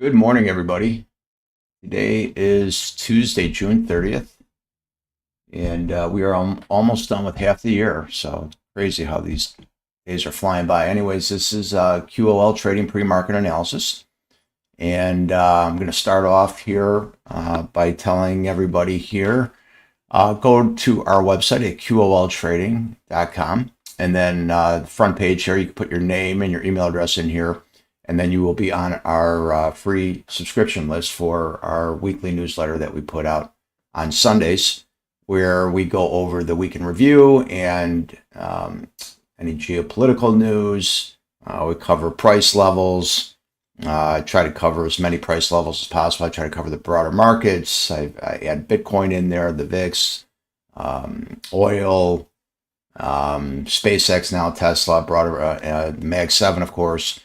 Good morning, everybody. Today is Tuesday, June 30th, and we are almost done with half the year. So crazy how these days are flying by. Anyways, this is QOL Trading Pre-Market Analysis, and I'm going to start off here by telling everybody here, go to our website at QOLtrading.com, and then the front page here, you can put your name and your email address in here. And then you will be on our free subscription list for our weekly newsletter that we put out on Sundays, where we go over the week in review and any geopolitical news. We cover price levels. I try to cover as many price levels as possible. I try to cover the broader markets. I add Bitcoin in there, the VIX, oil, SpaceX now, Tesla, broader Mag 7, of course.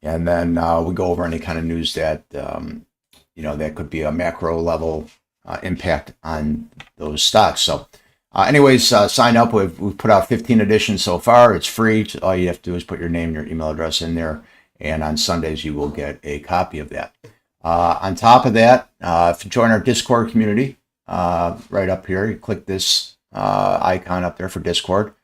And then we go over any kind of news that, that could be a macro level impact on those stocks. So anyways, sign up. We've put out 15 editions so far. It's free. All you have to do is put your name and your email address in there. And on Sundays, you will get a copy of that. On top of that, if you join our Discord community, right up here, you click this icon up there for Discord.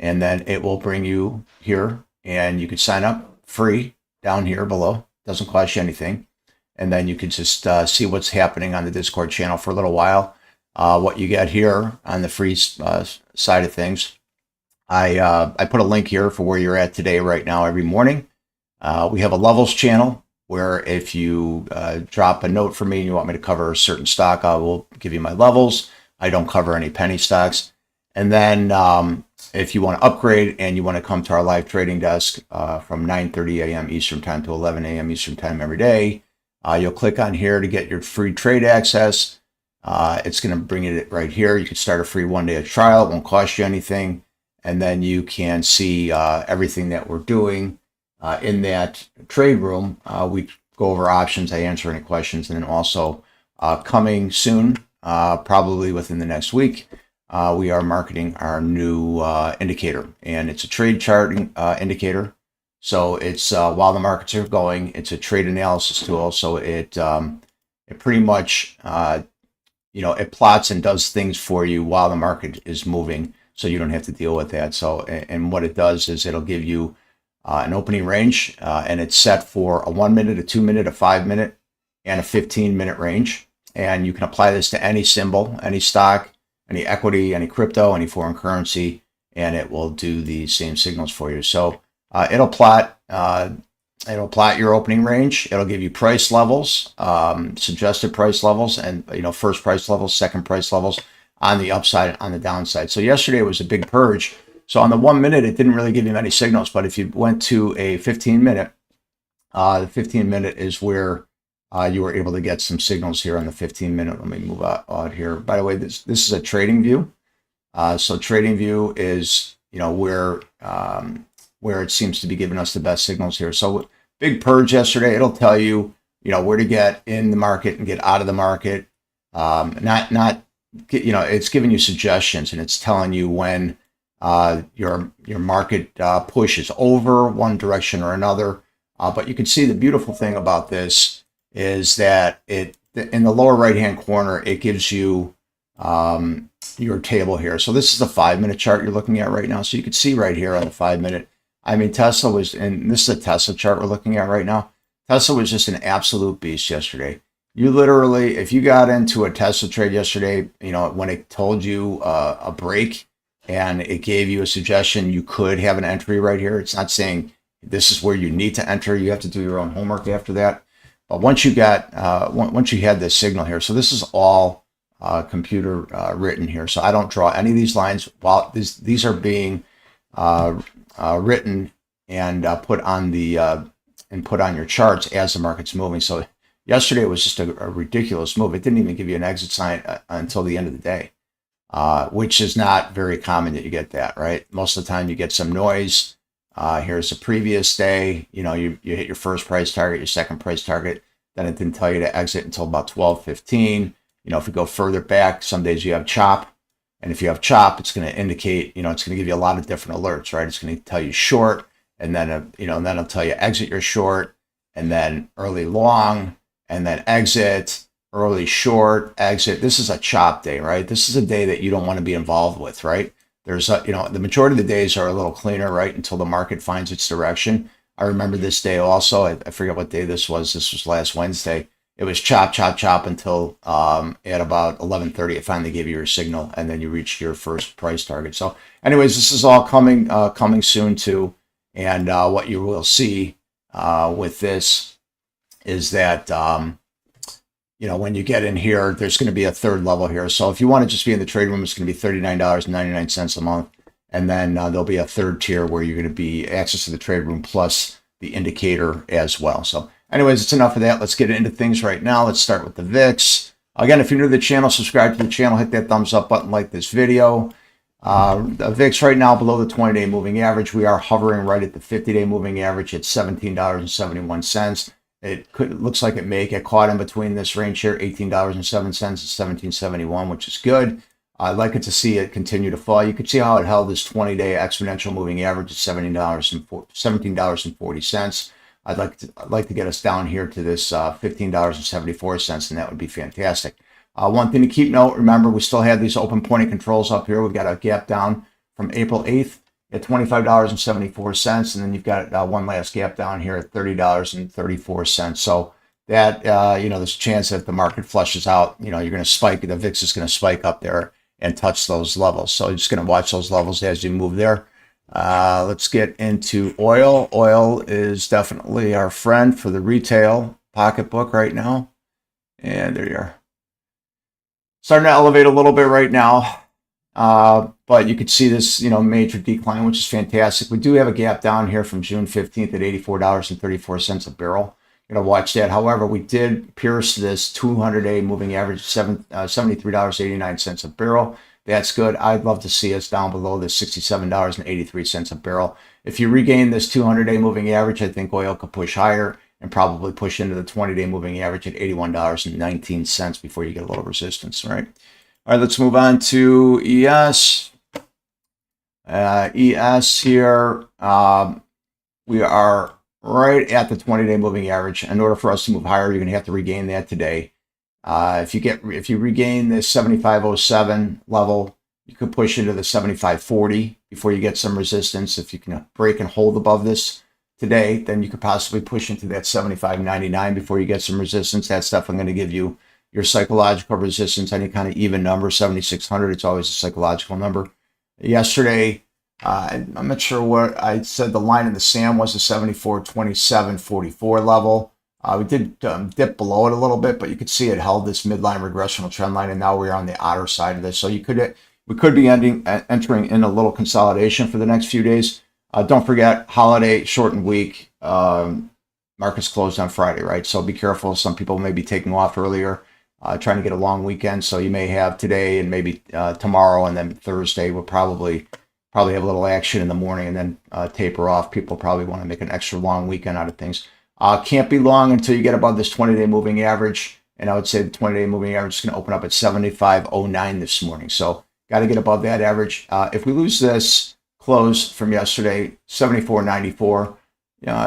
And then it will bring you here. And you can sign up free down here below. Doesn't cost you anything. And then you can just see what's happening on the Discord channel for a little while. What you get here on the free side of things, I put a link here for where you're at today, right now, every morning. We have a levels channel where if you drop a note for me and you want me to cover a certain stock, I will give you my levels. I don't cover any penny stocks. And then if you want to upgrade and you want to come to our live trading desk from 9:30 a.m. Eastern Time to 11 a.m. Eastern Time every day, you'll click on here to get your free trade access. It's going to bring it right here. You can start a free one-day trial. It won't cost you anything. And then you can see everything that we're doing in that trade room. We go over options. I answer any questions. And then also coming soon, probably within the next week, we are marketing our new indicator, and it's a trade charting indicator. So it's while the markets are going, it's a trade analysis tool. So it pretty much it plots and does things for you while the market is moving, so you don't have to deal with that. So and what it does is it'll give you an opening range, and it's set for a 1 minute, a 2 minute, a 5 minute, and a 15-minute range. And you can apply this to any symbol, any stock, any equity, any crypto, any foreign currency, and it will do the same signals for you. So it'll plot your opening range. It'll give you price levels, suggested price levels, and first price levels, second price levels on the upside, on the downside. So yesterday was a big purge. So on the 1 minute, it didn't really give you many signals, but if you went to a 15-minute, the 15-minute is where you were able to get some signals here on the 15-minute. Let me move out here. By the way, this is a trading view. So trading view is where it seems to be giving us the best signals here. So big purge yesterday. It'll tell you where to get in the market and get out of the market. It's giving you suggestions, and it's telling you when your market push is over one direction or another. But you can see the beautiful thing about this is that in the lower right hand corner, it gives you your table here. So this is the 5-minute chart you're looking at right now. So you can see right here on the 5-minute. I mean, Tesla was, and this is a Tesla chart we're looking at right now. Tesla was just an absolute beast yesterday. You literally, if you got into a Tesla trade yesterday, when it told you a break and it gave you a suggestion, you could have an entry right here. It's not saying this is where you need to enter. You have to do your own homework after that. But once you had this signal here, so this is all computer written here. So I don't draw any of these lines while these are being written and put on your charts as the market's moving. So yesterday was just a ridiculous move. It didn't even give you an exit sign until the end of the day, which is not very common that you get that, right? Most of the time you get some noise. Here's the previous day. You hit your first price target, your second price target. Then it didn't tell you to exit until about 12:15. If you go further back, some days you have chop. And if you have chop, it's going to indicate, it's going to give you a lot of different alerts, right? It's going to tell you short, and then, then it'll tell you exit your short, and then early long, and then exit, early short, exit. This is a chop day, right? This is a day that you don't want to be involved with, right? There's a, the majority of the days are a little cleaner, right? Until the market finds its direction. I remember this day also. I forget what day this was. This was last Wednesday. It was chop, chop, chop until at about 11:30. It finally gave you your signal, and then you reached your first price target. So, anyways, this is all coming soon too. And what you will see with this is that when you get in here, there's going to be a third level here. So if you want to just be in the trade room, it's going to be $39.99 a month. And then there'll be a third tier where you're going to be access to the trade room plus the indicator as well. So anyways, it's enough of that. Let's get into things right now. Let's start with the VIX. Again, if you're new to the channel, subscribe to the channel, hit that thumbs up button, like this video. The VIX right now below the 20-day moving average. We are hovering right at the 50-day moving average at $17.71. It looks like it may get caught in between this range here, $18.07 and $17.71, which is good. I'd like it to see it continue to fall. You can see how it held this 20-day exponential moving average at $17.40. I'd like to get us down here to this $15.74, and that would be fantastic. One thing to keep note, remember, we still have these open pointing controls up here. We've got a gap down from April 8th at $25.74, and then you've got one last gap down here at $30.34. So that, there's a chance that if the market flushes out, you're going to spike, the VIX is going to spike up there and touch those levels. So you're just going to watch those levels as you move there. Let's get into oil. Oil is definitely our friend for the retail pocketbook right now. And there you are. Starting to elevate a little bit right now. But you could see this, major decline, which is fantastic. We do have a gap down here from June 15th at $84.34 a barrel. Going to watch that. However, we did pierce this 200-day moving average, $73.89 a barrel. That's good. I'd love to see us down below the $67.83 a barrel. If you regain this 200-day moving average, I think oil could push higher and probably push into the 20-day moving average at $81.19 before you get a little resistance, right? All right, let's move on to ES. ES here, we are right at the 20-day moving average. In order for us to move higher, you're going to have to regain that today. If you regain this 75.07 level, you could push into the 75.40 before you get some resistance. If you can break and hold above this today, then you could possibly push into that 75.99 before you get some resistance. That's definitely going to give you your psychological resistance, any kind of even number, 7,600. It's always a psychological number. Yesterday, I'm not sure what I said. The line in the SAM was the 74.2744 level. We did dip below it a little bit, but you could see it held this midline regressional trend line, and now we're on the outer side of this. So we could be entering in a little consolidation for the next few days. Don't forget, holiday shortened week. Markets closed on Friday, right? So be careful. Some people may be taking off earlier, trying to get a long weekend. So you may have today and maybe tomorrow, and then Thursday will probably have a little action in the morning and then taper off. People probably want to make an extra long weekend out of things. Can't be long until you get above this 20-day moving average. And I would say the 20-day moving average is going to open up at 75.09 this morning. So got to get above that average. If we lose this close from yesterday, 74.94,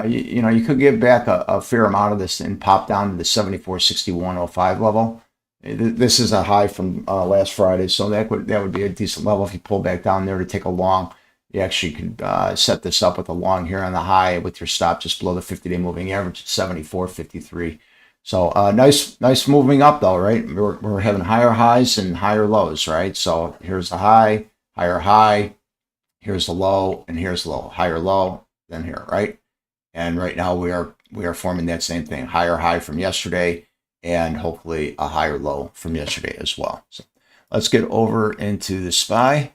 you could give back a fair amount of this and pop down to the 74.6105 level. This is a high from last Friday, so that would be a decent level. If you pull back down there to take a long, you actually could set this up with a long here on the high with your stop just below the 50-day moving average at 74.53. So nice moving up though, right? We're having higher highs and higher lows, right? So here's the high, higher high, here's the low, and here's low, higher low, then here, right? And right now we are forming that same thing, higher high from yesterday, and hopefully a higher low from yesterday as well. So let's get over into the SPY. If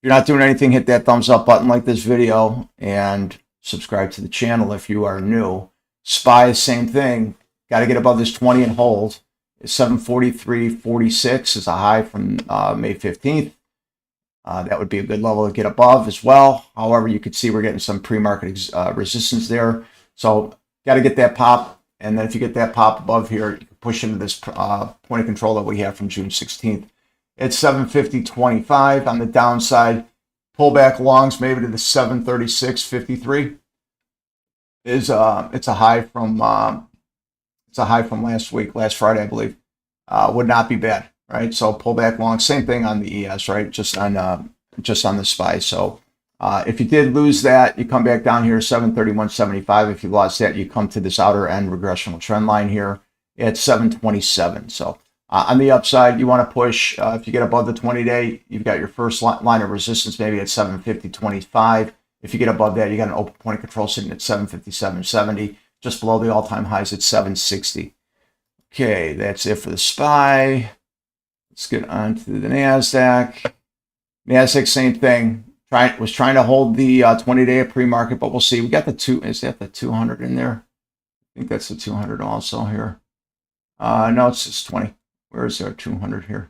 you're not doing anything, hit that thumbs up button, like this video, and subscribe to the channel if you are new. SPY, same thing. Got to get above this 20 and hold. 743.46 is a high from May 15th. That would be a good level to get above as well. However, you could see we're getting some pre-market resistance there. So got to get that pop. And then if you get that pop above here, you can push into this point of control that we have from June 16th. It's 750.25 on the downside. Pullback longs maybe to the 736.53. It's a high from It's a high from last week, last Friday, I believe. Would not be bad, right? So pull back long. Same thing on the ES, right? Just on the SPY. So if you did lose that, you come back down here 731.75. If you lost that, you come to this outer end regressional trend line here at 727. So on the upside, you want to push. If you get above the 20-day, you've got your first line of resistance maybe at 750.25. If you get above that, you got an open point of control sitting at 757.70, just below the all-time highs at 760. Okay, that's it for the SPY. Let's get on to the NASDAQ. NASDAQ, same thing. Was trying to hold the 20-day at pre-market, but we'll see. We got the is that the 200 in there? I think that's the 200 also here. No, it's just 20. Where is our 200 here?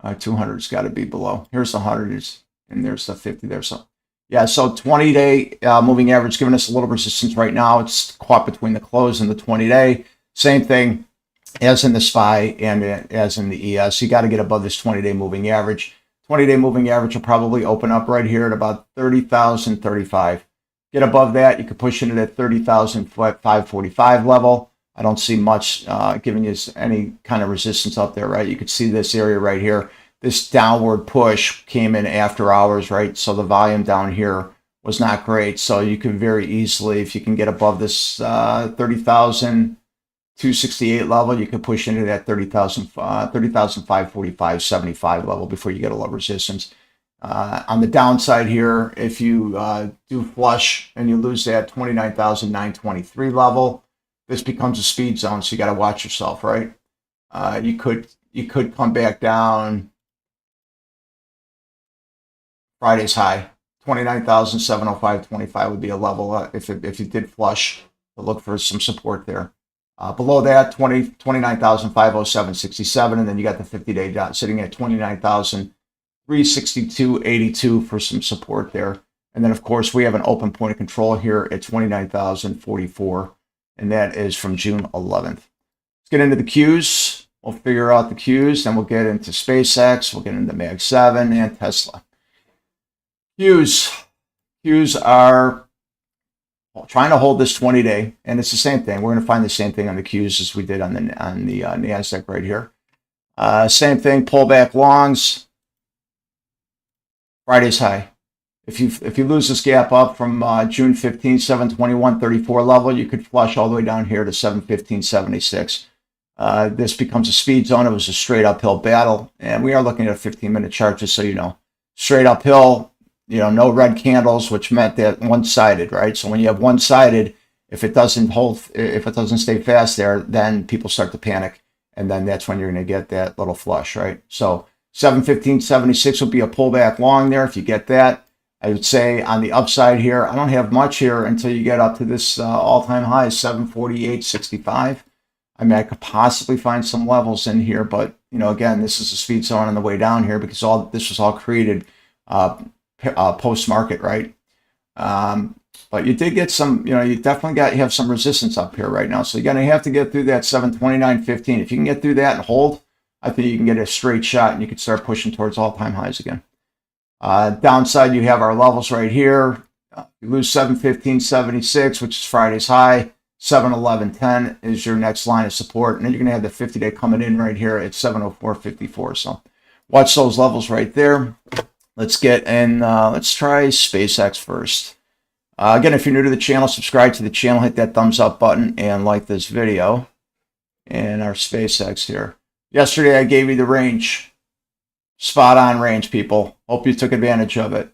200's got to be below. Here's the 100, and there's the 50 there. So, yeah, so 20-day moving average giving us a little resistance right now. It's caught between the close and the 20-day. Same thing as in the SPY and as in the ES. You got to get above this 20-day moving average. 20-day moving average will probably open up right here at about 30,035. Get above that, you could push into that 30,545 level. I don't see much giving you any kind of resistance up there, right? You could see this area right here. This downward push came in after hours, right? So the volume down here was not great. So you can very easily, if you can get above this 30,268 level, you can push into that 30,545.75 level before you get a low resistance. On the downside here, if you do flush and you lose that 29,923 level, this becomes a speed zone, so you got to watch yourself, right? You could come back down. Friday's high, 29,705.25 would be a level if you did flush, to look for some support there. Below that, 29,507.67, and then you got the 50-day dot sitting at 29,362.82 for some support there. And then, of course, we have an open point of control here at 29,044, and that is from June 11th. Let's get into the Qs. We'll figure out the Qs, then we'll get into SpaceX, we'll get into Mag 7 and Tesla. Qs are trying to hold this 20-day, and it's the same thing. We're going to find the same thing on the Qs as we did on the NASDAQ right here. Same thing, pullback longs. Friday's high. If you lose this gap up from June 15, 721.34 level, you could flush all the way down here to 715.76. This becomes a speed zone. It was a straight uphill battle, and we are looking at a 15-minute chart, just so you know. Straight uphill, no red candles, which meant that one-sided, right? So when you have one-sided, if it doesn't stay fast there, then people start to panic, and then that's when you're going to get that little flush, right? So 715.76 will be a pullback long there if you get that. I would say on the upside here, I don't have much here until you get up to this all-time high, 748.65. I mean, I could possibly find some levels in here, but, again, this is a speed zone on the way down here because this was all created post-market, right? But you did get some, you definitely have some resistance up here right now. So you're going to have to get through that 729.15. If you can get through that and hold, I think you can get a straight shot and you can start pushing towards all-time highs again. Downside, you have our levels right here. You lose 715.76, which is Friday's high. 711.10 is your next line of support. And then you're going to have the 50-day coming in right here at 704.54. So watch those levels right there. Let's get in. Let's try SpaceX first. Again, if you're new to the channel, subscribe to the channel, hit that thumbs up button, and like this video. And our SpaceX here. Yesterday, I gave you the range. Spot on range, people. Hope you took advantage of it.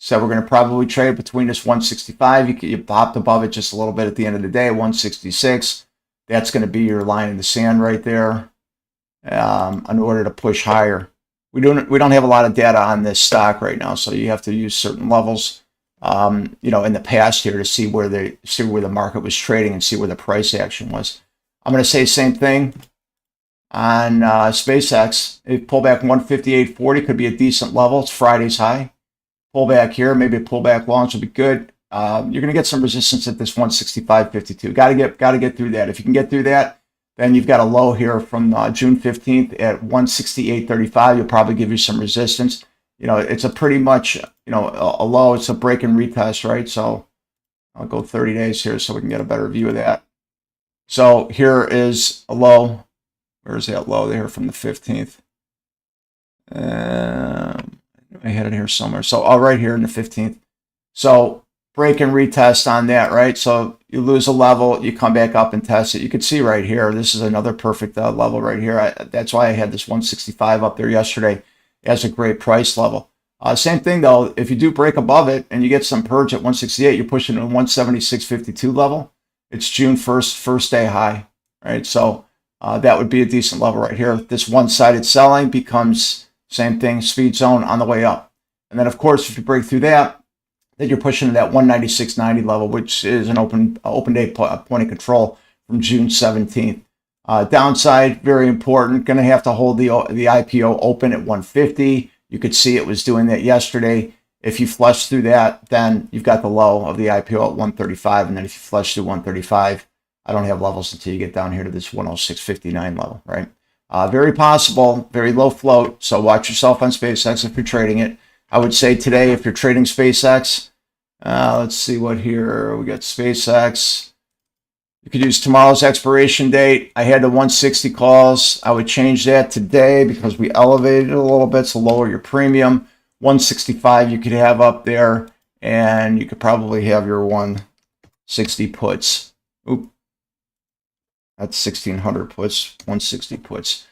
So we're going to probably trade between this 165. You popped above it just a little bit at the end of the day, 166. That's going to be your line in the sand right there in order to push higher. We don't have a lot of data on this stock right now, so you have to use certain levels, in the past here to see where the market was trading and see where the price action was. I'm going to say the same thing on SpaceX. If pullback 158.40 could be a decent level. It's Friday's high. Pullback here, maybe a pullback longs will be good. You're going to get some resistance at this 165.52. Got to get through that. If you can get through that, then you've got a low here from June 15th at 168.35. You'll probably give you some resistance. It's a pretty much, a low. It's a break and retest, right? So I'll go 30 days here so we can get a better view of that. So here is a low. Where is that low there from the 15th? I had it here somewhere. So right here in the 15th. So break and retest on that, right? So you lose a level, you come back up and test it. You can see right here, this is another perfect level right here. That's why I had this 165 up there yesterday as a great price level. Same thing though, if you do break above it and you get some purge at 168, you're pushing to 176.52 level. It's June 1st, first day high, right? So that would be a decent level right here. This one-sided selling becomes same thing, speed zone on the way up. And then of course, if you break through that, then you're pushing to that 196.90 level, which is an open day point of control from June 17th. Downside, very important, going to have to hold the IPO open at 150. You could see it was doing that yesterday. If you flush through that, then you've got the low of the IPO at 135. And then if you flush through 135, I don't have levels until you get down here to this 106.59 level, right? Very possible, very low float. So watch yourself on SpaceX if you're trading it. I would say today, if you're trading SpaceX, let's see what here. We got SpaceX. You could use tomorrow's expiration date. I had the 160 calls. I would change that today because we elevated it a little bit, so lower your premium. 165 you could have up there, and you could probably have your 160 puts. Oop. That's 1600 puts, 160 puts.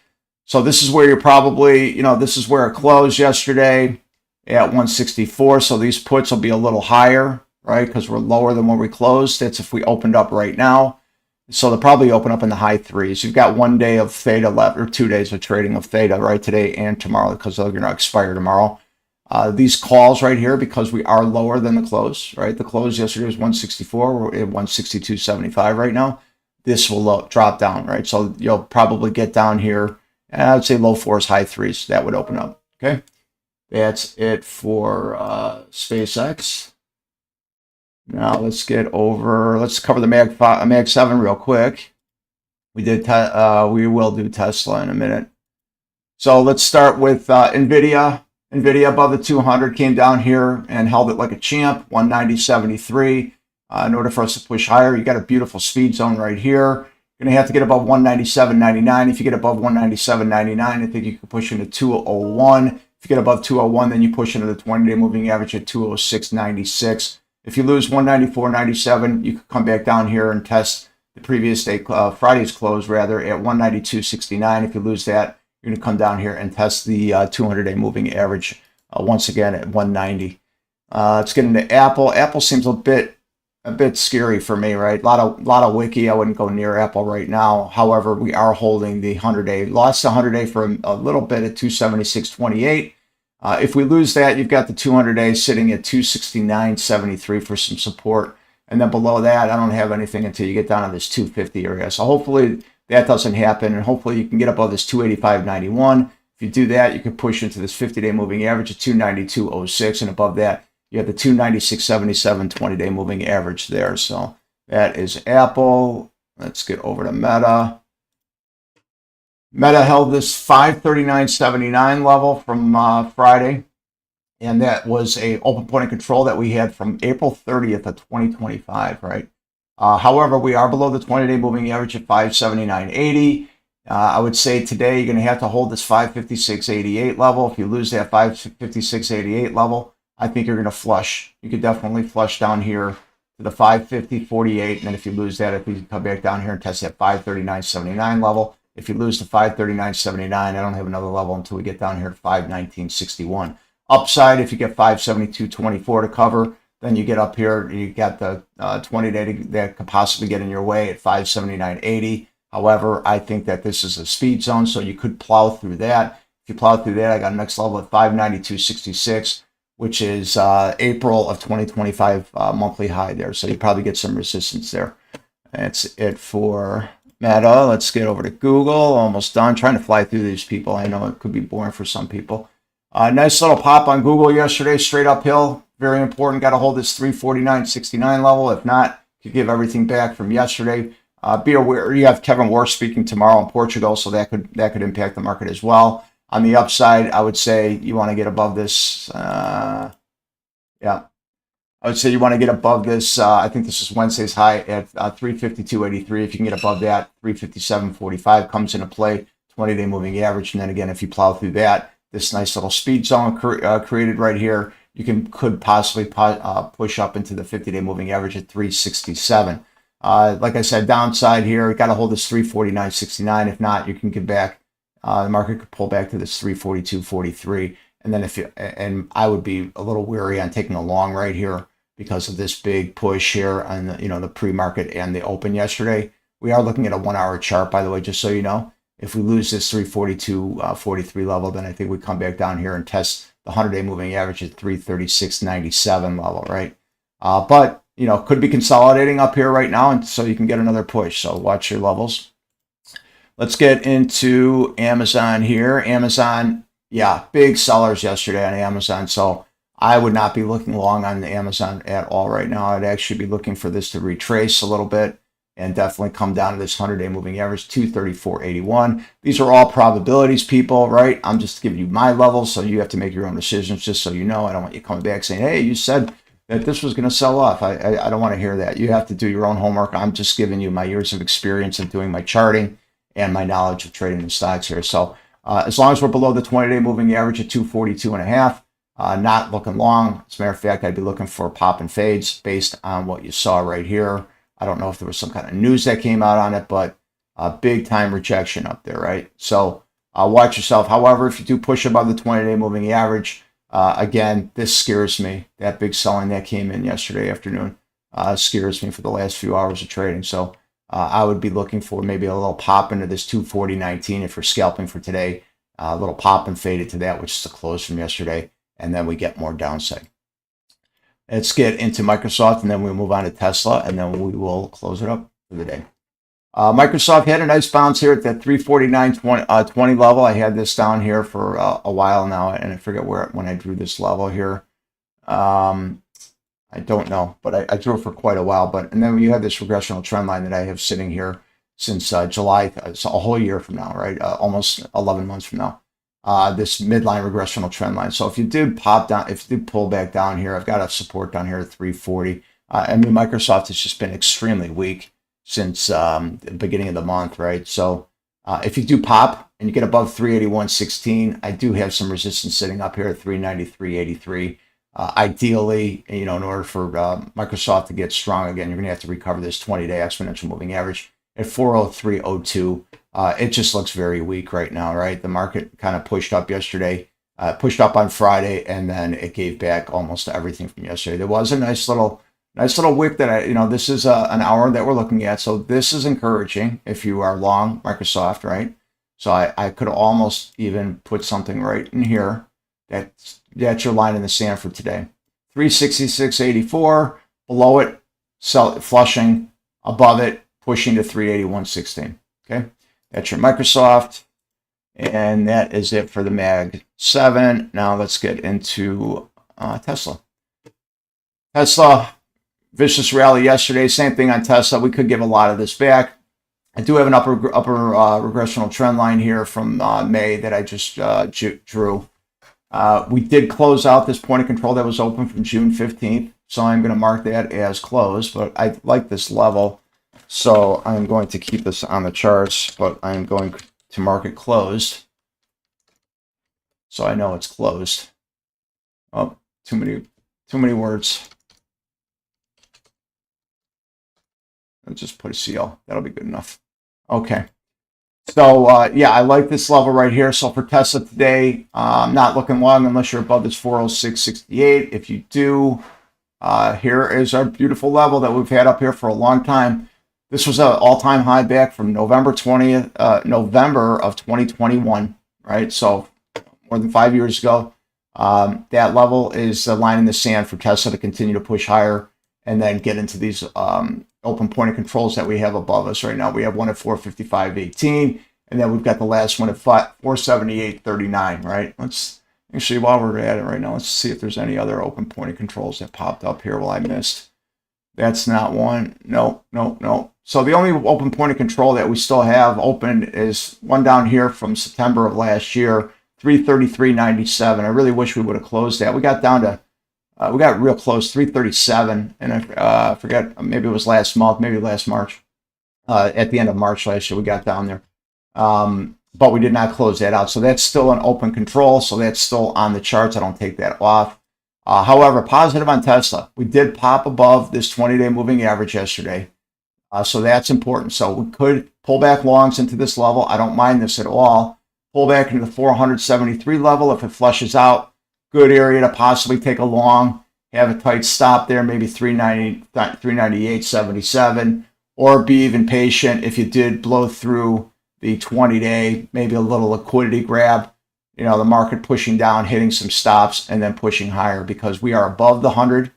So this is where you're probably, this is where it closed yesterday at 164. So these puts will be a little higher, right? Because we're lower than where we closed. That's if we opened up right now. So they'll probably open up in the high threes. You've got 1 day of theta left, or 2 days of trading of theta, right? Today and tomorrow, because they're going to expire tomorrow. These calls right here, because we are lower than the close, right? The close yesterday was 164. We're at 162.75 right now. This will drop down, right? So you'll probably get down here, and I would say low fours, high threes. That would open up, okay? That's it for SpaceX. Now let's cover the Mag 7 real quick. We will do Tesla in a minute. So let's start with NVIDIA. NVIDIA above the 200 came down here and held it like a champ, 190.73. In order for us to push higher, you got a beautiful speed zone right here. You're going to have to get above 197.99. If you get above 197.99, I think you can push into 201. If you get above 201, then you push into the 20-day moving average at 206.96. If you lose 194.97, you could come back down here and test the previous day, Friday's close rather, at 192.69. If you lose that, you're going to come down here and test the 200-day moving average once again at 190. Let's get into Apple. Apple seems a bit scary for me, right? A lot of wiki. I wouldn't go near Apple right now. However, we are holding the 100-day. Lost the 100-day for a little bit at 276.28. If we lose that, you've got the 200-day sitting at 269.73 for some support. And then below that, I don't have anything until you get down to this 250 area. So hopefully that doesn't happen, and hopefully you can get above this 285.91. If you do that, you can push into this 50-day moving average at 292.06, and above that, you have the 296.77 20-day moving average there. So that is Apple. Let's get over to Meta. Meta held this 539.79 level from Friday, and that was a open point of control that we had from April 30th of 2025, right? However, we are below the 20-day moving average at 579.80. I would say today you're going to have to hold this 556.88 level. If you lose that 556.88 level, I think you're going to flush. You could definitely flush down here to the 550.48, and then if you lose that, if you come back down here and test that 539.79 level, if you lose to 539.79, I don't have another level until we get down here to 519.61. Upside, if you get 572.24 to cover, then you get up here, you got the 20-day that could possibly get in your way at 579.80. However, I think that this is a speed zone, so you could plow through that. If you plow through that, I got a next level at 592.66, which is April of 2025 monthly high there. So you probably get some resistance there. That's it for Meta. Let's get over to Google. Almost done. Trying to fly through these people. I know it could be boring for some people. Nice little pop on Google yesterday, straight uphill. Very important. Got to hold this 349.69 level. If not, you give everything back from yesterday. Be aware, you have Kevin War speaking tomorrow in Portugal, so that could impact the market as well. On the upside, I would say you want to get above this. Yeah, I would say you want to get above this. I think this is Wednesday's high at 352.83. If you can get above that, 357.45 comes into play, 20-day moving average. And then again, if you plow through that, this nice little speed zone created right here, you could possibly push up into the 50-day moving average at 367. Like I said, downside here, got to hold this 349.69. If not, you can get back. The market could pull back to this 342.43. And then I would be a little weary on taking a long right here because of this big push here on the pre-market and the open yesterday. We are looking at a 1-hour chart, by the way, just so you know. If we lose this 342.43 level, then I think we come back down here and test the 100-day moving average at 336.97 level, right? But could be consolidating up here right now, and so you can get another push. So watch your levels. Let's get into Amazon here. Amazon, yeah, big sellers yesterday on Amazon. So I would not be looking long on Amazon at all right now. I'd actually be looking for this to retrace a little bit and definitely come down to this 100-day moving average, 234.81. These are all probabilities, people, right? I'm just giving you my levels, so you have to make your own decisions, just so you know. I don't want you coming back saying, hey, you said that this was going to sell off. I don't want to hear that. You have to do your own homework. I'm just giving you my years of experience of doing my charting and my knowledge of trading the stocks here. So as long as we're below the 20-day moving average at 242.5, not looking long. As a matter of fact, I'd be looking for pop and fades based on what you saw right here. I don't know if there was some kind of news that came out on it, but big time rejection up there, right? So watch yourself. However, if you do push above the 20-day moving average, again, this scares me. That big selling that came in yesterday afternoon scares me for the last few hours of trading. So I would be looking for maybe a little pop into this 240.19 if you're scalping for today. A little pop and faded to that, which is the close from yesterday, and then we get more downside. Let's get into Microsoft, and then we'll move on to Tesla, and then we will close it up for the day. Microsoft had a nice bounce here at that 349.20 level. I had this down here for a while now, and I forget when I drew this level here. I don't know, but I drew it for quite a while. And then you have this regressional trend line that I have sitting here since July, so a whole year from now, right? Almost 11 months from now. This midline regressional trend line. So if you did pop down, if you did pull back down here, I've got a support down here at 340. I mean, Microsoft has just been extremely weak since the beginning of the month, right? So if you do pop and you get above 381.16, I do have some resistance sitting up here at 393.83. Ideally, in order for Microsoft to get strong again, you're going to have to recover this 20-day exponential moving average at 403.02. It just looks very weak right now, right? The market kind of pushed up yesterday, pushed up on Friday, and then it gave back almost everything from yesterday. There was a nice little wick that this is an hour that we're looking at. So this is encouraging if you are long Microsoft, right? So I could almost even put something right in here. That's your line in the sand for today. 366.84, below it, flushing, above it, pushing to 381.16. Okay, that's your Microsoft, and that is it for the Mag 7. Now let's get into Tesla. Tesla, vicious rally yesterday. Same thing on Tesla. We could give a lot of this back. I do have an upper regressional trend line here from May that I just drew. We did close out this point of control that was open from June 15th, so I'm going to mark that as closed, but I like this level, so I'm going to keep this on the charts, but I'm going to mark it closed, so I know it's closed. Oh, too many words. I'll just put a CO. That'll be good enough. Okay. So, yeah, I like this level right here. So for Tesla today, I'm not looking long unless you're above this 406.68. If you do, here is our beautiful level that we've had up here for a long time. This was an all-time high back from November of 2021, right? So more than 5 years ago. That level is the line in the sand for Tesla to continue to push higher and then get into these open point of controls that we have above us right now. We have one at 455.18, and then we've got the last one at 478.39, right? Let's actually, while we're at it right now, let's see if there's any other open point of controls that popped up here while I missed. That's not one. No. So the only open point of control that we still have open is one down here from September of last year, 333.97. I really wish we would have closed that. We got down to We got real close, 337, and I forget, maybe it was last month, maybe last March. At the end of March last year, we got down there. But we did not close that out. So that's still an open control. So that's still on the charts. I don't take that off. However, positive on Tesla. We did pop above this 20-day moving average yesterday. So that's important. So we could pull back longs into this level. I don't mind this at all. Pull back into the 473 level if it flushes out. Good area to possibly take a long. Have a tight stop there, maybe 398.77. Or be even patient if you did blow through the 20-day, maybe a little liquidity grab, the market pushing down, hitting some stops, and then pushing higher, because we are above the 100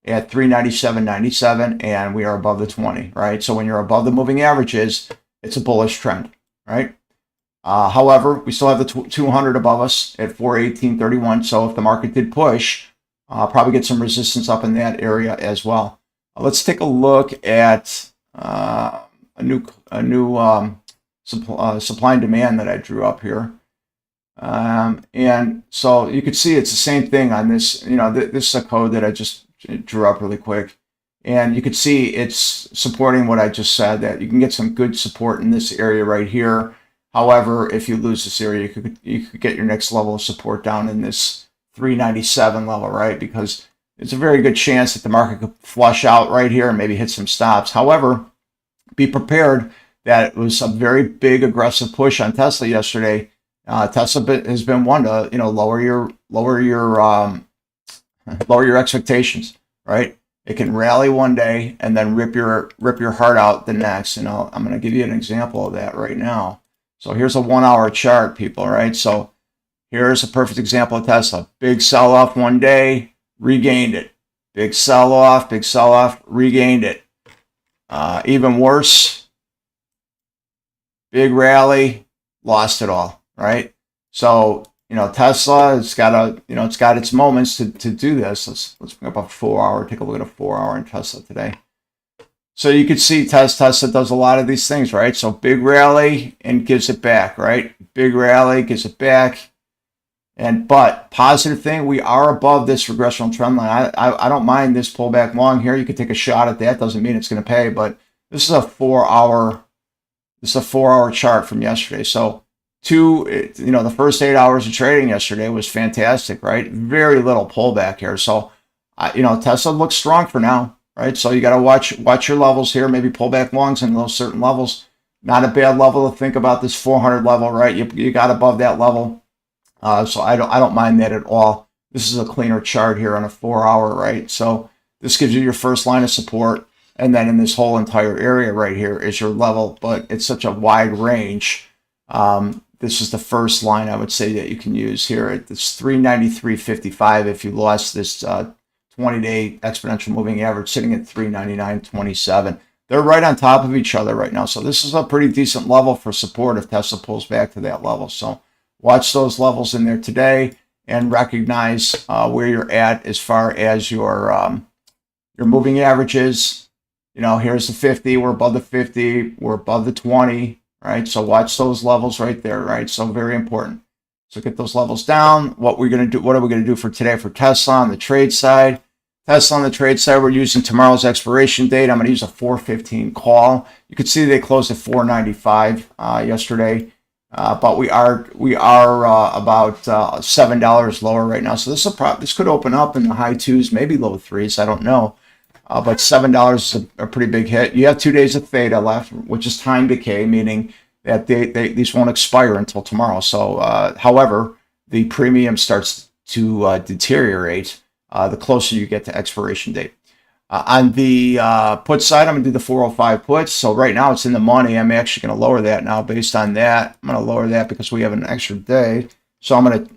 at 397.97, and we are above the 20, right? So when you're above the moving averages, it's a bullish trend, right? However, we still have the 200 above us at 418.31. So if the market did push, probably get some resistance up in that area as well. Let's take a look at a new supply and demand that I drew up here. And so you can see it's the same thing on this. This is a code that I just drew up really quick. And you can see it's supporting what I just said, that you can get some good support in this area right here. However, if you lose this area, you could get your next level of support down in this 397 level, right? Because it's a very good chance that the market could flush out right here and maybe hit some stops. However, be prepared that it was a very big aggressive push on Tesla yesterday. Tesla has been one to lower your expectations, right? It can rally one day and then rip your heart out the next. And I'm going to give you an example of that right now. So here's a 1 hour chart, people, right? So here's a perfect example of Tesla. Big sell-off one day, regained it. Big sell-off, regained it. Even worse, big rally, lost it all, right? So, Tesla, it's got its moments to do this. Let's bring up a 4 hour, take a look at a 4 hour in Tesla today. So you can see Tesla does a lot of these things, right? So big rally and gives it back, right? Big rally, gives it back. But positive thing, we are above this regressional trend line. I don't mind this pullback long here. You could take a shot at that. Doesn't mean it's going to pay, but this is a 4 hour. This is a 4 hour chart from yesterday. So the first 8 hours of trading yesterday was fantastic, right? Very little pullback here. So Tesla looks strong for now, right? So you got to watch your levels here. Maybe pull back longs in those certain levels. Not a bad level to think about, this 400 level, right? You got above that level. So I don't mind that at all. This is a cleaner chart here on a 4 hour, right? So this gives you your first line of support. And then in this whole entire area right here is your level, but it's such a wide range. This is the first line I would say that you can use here. It's 393.55 if you lost this 20-day exponential moving average sitting at 399.27. They're right on top of each other right now. So this is a pretty decent level for support if Tesla pulls back to that level. So watch those levels in there today and recognize where you're at as far as your moving averages. Here's the 50. We're above the 50. We're above the 20, right? So watch those levels right there, right? So very important. So get those levels down. What are we going to do for today for Tesla on the trade side? Tesla on the trade side, we're using tomorrow's expiration date. I'm going to use a 415 call. You can see they closed at 495 yesterday. But we are about $7 lower right now. So this could open up in the high twos, maybe low threes. I don't know. But $7 is a pretty big hit. You have 2 days of theta left, which is time decay, meaning that these won't expire until tomorrow. So, however, the premium starts to deteriorate the closer you get to expiration date. On the put side, I'm going to do the 405 puts. So right now it's in the money. I'm actually going to lower that now based on that. I'm going to lower that because we have an extra day. So I'm going to,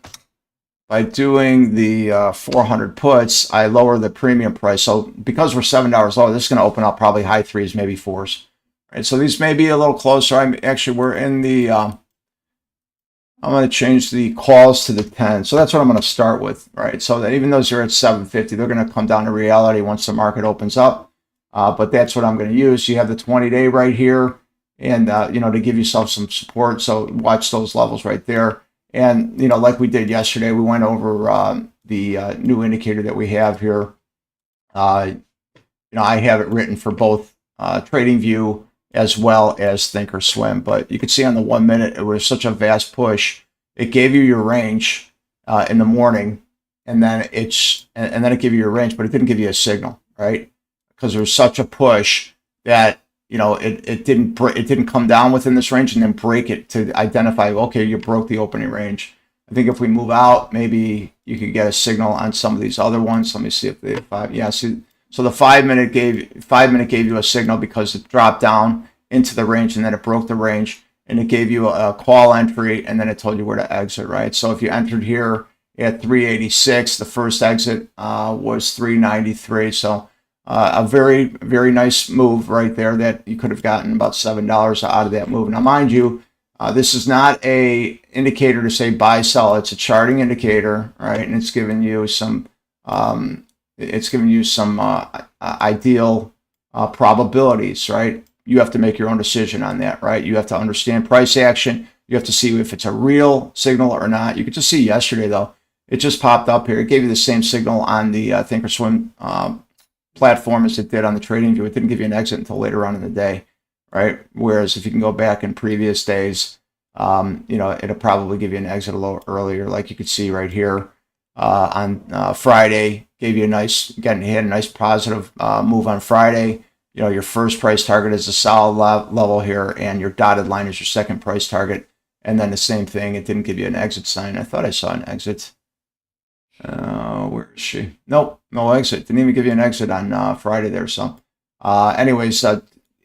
by doing the 400 puts, I lower the premium price. So because we're $7 lower, this is going to open up probably high threes, maybe fours. Right. So these may be a little closer. We're in the, I'm going to change the calls to the 10. So that's what I'm going to start with, right? So that even though they're at 750, they're going to come down to reality once the market opens up. But that's what I'm going to use. You have the 20-day right here and, to give yourself some support. So watch those levels right there. And, like we did yesterday, we went over the new indicator that we have here. I have it written for both TradingView as well as Thinkorswim, but you can see on the 1 minute, it was such a vast push. It gave you your range in the morning, and then it gave you your range, but it didn't give you a signal, right? Because there was such a push that it didn't come down within this range and then break it to identify, okay, you broke the opening range. I think if we move out, maybe you could get a signal on some of these other ones. Let me see if they have 5. Yeah, so the 5 minute gave you a signal because it dropped down into the range and then it broke the range, and it gave you a call entry, and then it told you where to exit, right? So if you entered here at 386, the first exit was 393. So a very, very nice move right there that you could have gotten about $7 out of that move. Now, mind you, this is not a indicator to say buy, sell. It's a charting indicator, right? And it's giving you some ideal probabilities, right? You have to make your own decision on that, right? You have to understand price action. You have to see if it's a real signal or not. You could just see yesterday, though, it just popped up here. It gave you the same signal on the Thinkorswim platform as it did on the TradingView. It didn't give you an exit until later on in the day, right? Whereas if you can go back in previous days, it'll probably give you an exit a little earlier, like you could see right here on Friday. Gave you had a nice positive move on Friday. Your first price target is a solid level here, and your dotted line is your second price target. And then the same thing, it didn't give you an exit sign. I thought I saw an exit. Where is she? Nope, no exit. Didn't even give you an exit on Friday there. So, anyways,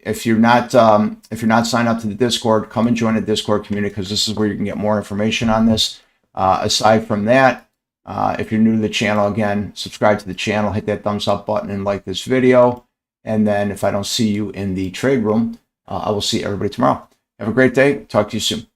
if you're not signed up to the Discord, come and join the Discord community, because this is where you can get more information on this. Aside from that, if you're new to the channel, again, subscribe to the channel, hit that thumbs up button, and like this video. And then if I don't see you in the trade room, I will see everybody tomorrow. Have a great day. Talk to you soon.